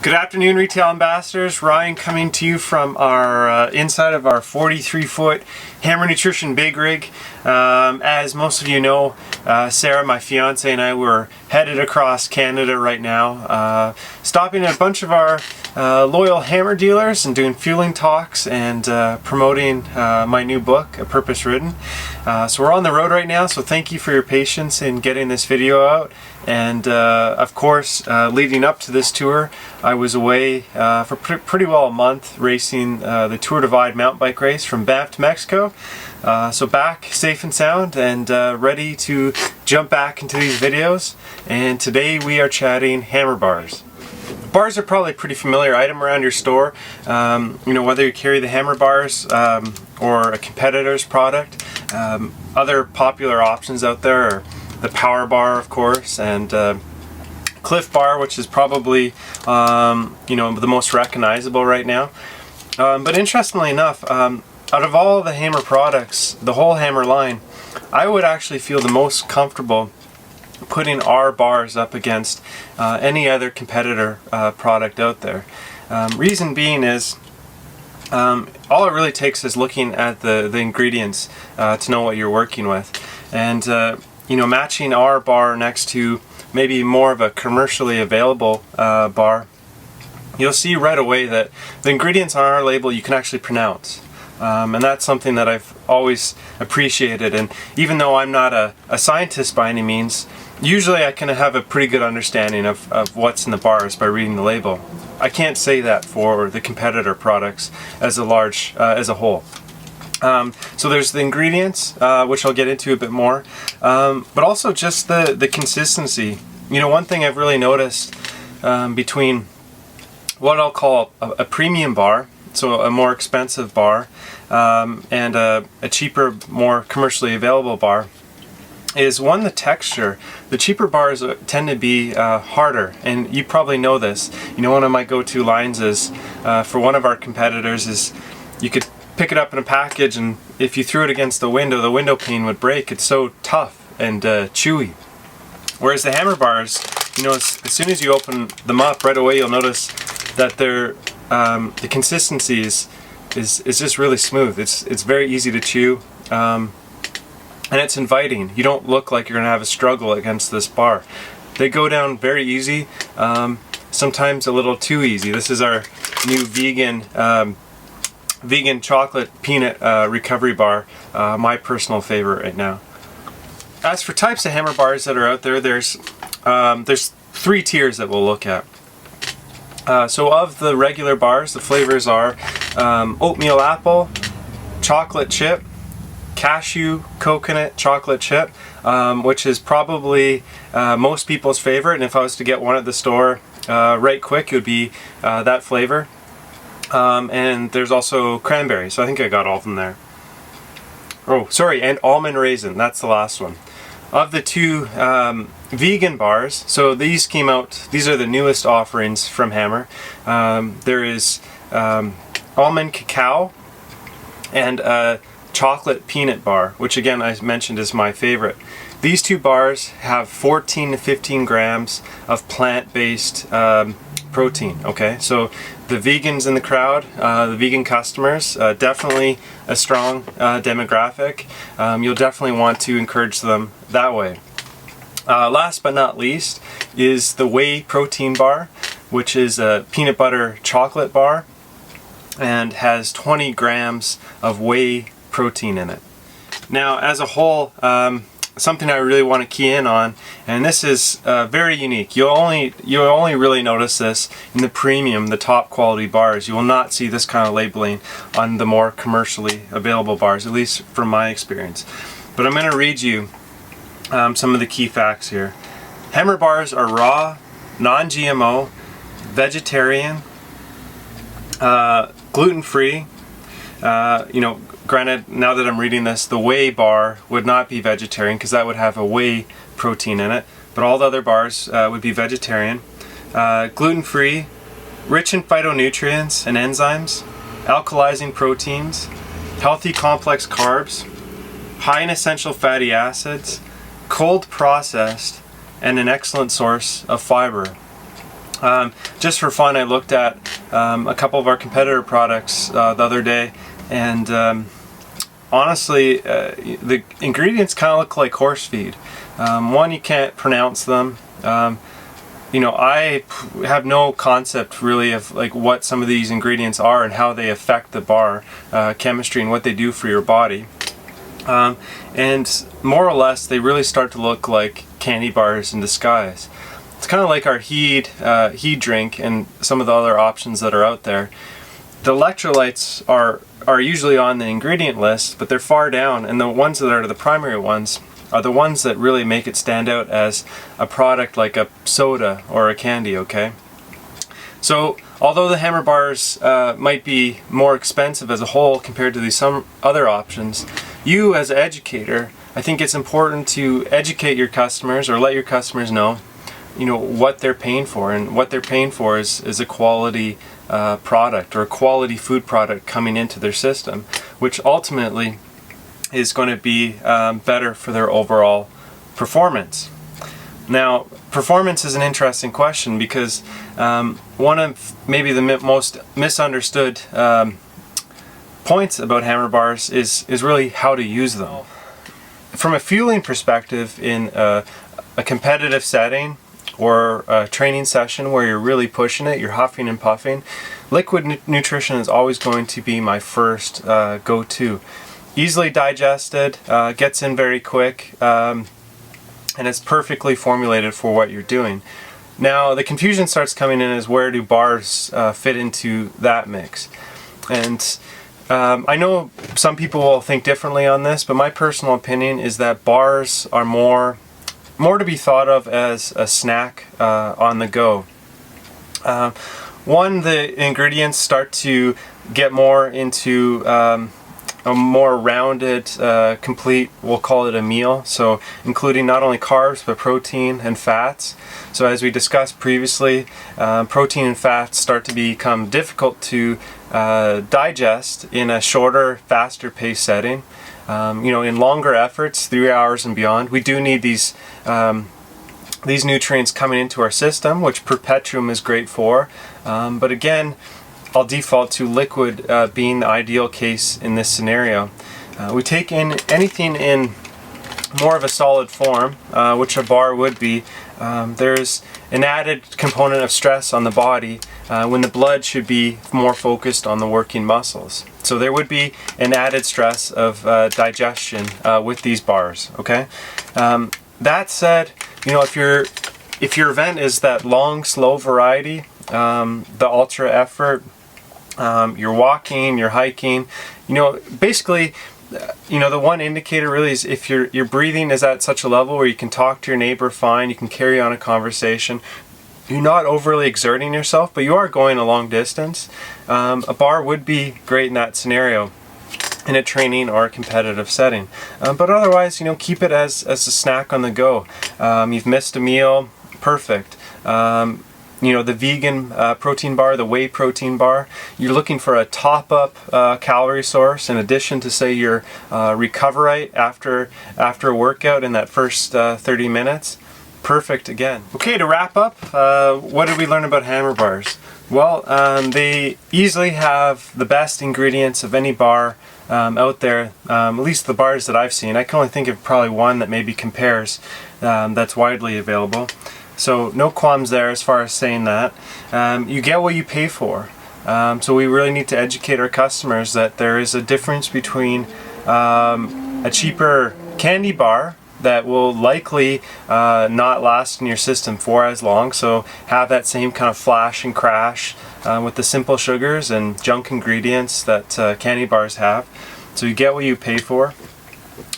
Good afternoon, retail ambassadors. Ryan coming to you from our inside of our 43-foot Hammer Nutrition big rig. As most of you know, Sarah, my fiance, and I were headed across Canada right now, stopping at a bunch of our loyal Hammer dealers and doing fueling talks and promoting my new book, A Purpose Ridden. So we're on the road right now, so thank you for your patience in getting this video out. And of course, leading up to this tour, I was away for pretty well a month racing the Tour Divide mountain bike race from Banff to Mexico. So back safe and sound and ready to jump back into these videos. And today we are chatting hammer bars. Bars are probably a pretty familiar item around your store. You know, whether you carry the hammer bars or a competitor's product. Other popular options out there are the Power Bar, of course, and Clif Bar, which is probably you know, the most recognizable right now. But interestingly enough, out of all the Hammer products, the whole Hammer line, I would actually feel the most comfortable putting our bars up against any other competitor product out there. Reason being is all it really takes is looking at the ingredients to know what you're working with. And you know, matching our bar next to maybe more of a commercially available bar, you'll see right away that the ingredients on our label you can actually pronounce. And that's something that I've always appreciated. And even though I'm not a scientist by any means, usually I can have a pretty good understanding of what's in the bars by reading the label. I can't say that for the competitor products as a whole. So there's the ingredients, which I'll get into a bit more, but also just the consistency. You know, one thing I've really noticed between what I'll call a premium bar, so a more expensive bar, and a cheaper, more commercially available bar, is one, the texture. The cheaper bars tend to be harder, and you probably know this. You know, one of my go-to lines is, for one of our competitors, is you could pick it up in a package, and if you threw it against the window pane would break. It's so tough and chewy. Whereas the Hammer bars, you know, as soon as you open them up, right away you'll notice that the consistency is just really smooth. It's very easy to chew, and it's inviting. You don't look like you're gonna have a struggle against this bar. They go down very easy, sometimes a little too easy. This is our new vegan chocolate peanut recovery bar, my personal favorite right now. As for types of hammer bars that are out there, there's three tiers that we'll look at. So of the regular bars, the flavors are oatmeal apple, chocolate chip, cashew coconut chocolate chip, which is probably most people's favorite, and if I was to get one at the store right quick, it would be that flavor. And there's also cranberry, so I think I got all of them there. Oh, sorry, and almond raisin, that's the last one. Of the two vegan bars, so these came out, these are the newest offerings from Hammer. There is almond cacao and a chocolate peanut bar, which again I mentioned is my favorite. These two bars have 14 to 15 grams of plant-based protein, okay? So the vegans in the crowd, the vegan customers, definitely a strong demographic. You'll definitely want to encourage them that way. Last but not least is the whey protein bar, which is a peanut butter chocolate bar and has 20 grams of whey protein in it. Now, as a whole, something I really want to key in on, and this is very unique. You'll only really notice this in the premium, the top quality bars. You will not see this kind of labeling on the more commercially available bars, at least from my experience. But I'm going to read you some of the key facts here. Hammer bars are raw, non-GMO, vegetarian, gluten-free. You know, granted, now that I'm reading this, the whey bar would not be vegetarian because that would have a whey protein in it, but all the other bars would be vegetarian. Gluten-free, rich in phytonutrients and enzymes, alkalizing proteins, healthy complex carbs, high in essential fatty acids, cold processed, and an excellent source of fiber. Just for fun, I looked at a couple of our competitor products the other day, and honestly, the ingredients kind of look like horse feed. One, you can't pronounce them. You know, I have no concept really of like what some of these ingredients are and how they affect the bar chemistry and what they do for your body. And more or less, they really start to look like candy bars in disguise. It's kind of like our Heed drink and some of the other options that are out there. The electrolytes are usually on the ingredient list, but they're far down, and the ones that are the primary ones are the ones that really make it stand out as a product like a soda or a candy, okay? So although the Hammer bars might be more expensive as a whole compared to these some other options, you as an educator, I think it's important to educate your customers or let your customers know, you know, what they're paying for, and what they're paying for is a quality product or a quality food product coming into their system, which ultimately is going to be better for their overall performance. Now, performance is an interesting question because one of maybe the most misunderstood points about Hammer bars is really how to use them. From a fueling perspective, in a competitive setting or a training session where you're really pushing it, you're huffing and puffing, liquid nutrition is always going to be my first go-to. Easily digested, gets in very quick, and it's perfectly formulated for what you're doing. Now the confusion starts coming in is where do bars fit into that mix? And I know some people will think differently on this, but my personal opinion is that bars are more to be thought of as a snack on the go. One, the ingredients start to get more into a more rounded, complete, we'll call it a meal, so including not only carbs but protein and fats. So as we discussed previously, protein and fats start to become difficult to digest in a shorter, faster paced setting. You know, in longer efforts, 3 hours and beyond, we do need these nutrients coming into our system, which Perpetuem is great for. But again, I'll default to liquid being the ideal case in this scenario. We take in anything in more of a solid form, which a bar would be. There's an added component of stress on the body when the blood should be more focused on the working muscles. So there would be an added stress of digestion with these bars, okay? That said, you know, if your event is that long, slow variety, the ultra effort, you're walking, you're hiking, you know, basically, you know, the one indicator really is if your breathing is at such a level where you can talk to your neighbor fine, you can carry on a conversation, you're not overly exerting yourself, but you are going a long distance, a bar would be great in that scenario in a training or a competitive setting. But otherwise, you know, keep it as a snack on the go. You've missed a meal, perfect. You know, the vegan protein bar, the whey protein bar, you're looking for a top-up calorie source in addition to, say, your Recoverite after a workout in that first 30 minutes. Perfect again. Okay, to wrap up, what did we learn about Hammer bars? Well, they easily have the best ingredients of any bar out there, at least the bars that I've seen. I can only think of probably one that maybe compares that's widely available. So no qualms there as far as saying that. You get what you pay for. So we really need to educate our customers that there is a difference between a cheaper candy bar that will likely not last in your system for as long, so have that same kind of flash and crash with the simple sugars and junk ingredients that candy bars have. So you get what you pay for.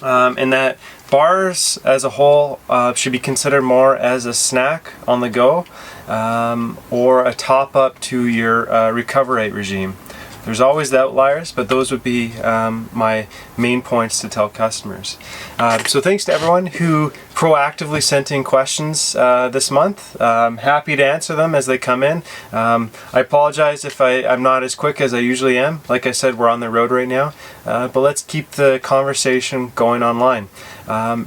And that bars as a whole should be considered more as a snack on the go or a top-up to your Recoverite regime. There's always the outliers, but those would be my main points to tell customers. So thanks to everyone who proactively sent in questions this month. I'm happy to answer them as they come in. I apologize if I'm not as quick as I usually am. Like I said, we're on the road right now, but let's keep the conversation going online.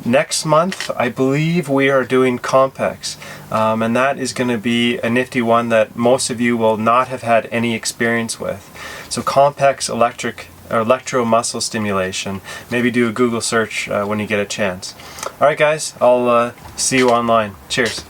Next month, I believe we are doing Compex, and that is going to be a nifty one that most of you will not have had any experience with. So Compex electromuscle stimulation. Maybe do a Google search when you get a chance. Alright guys, I'll see you online. Cheers.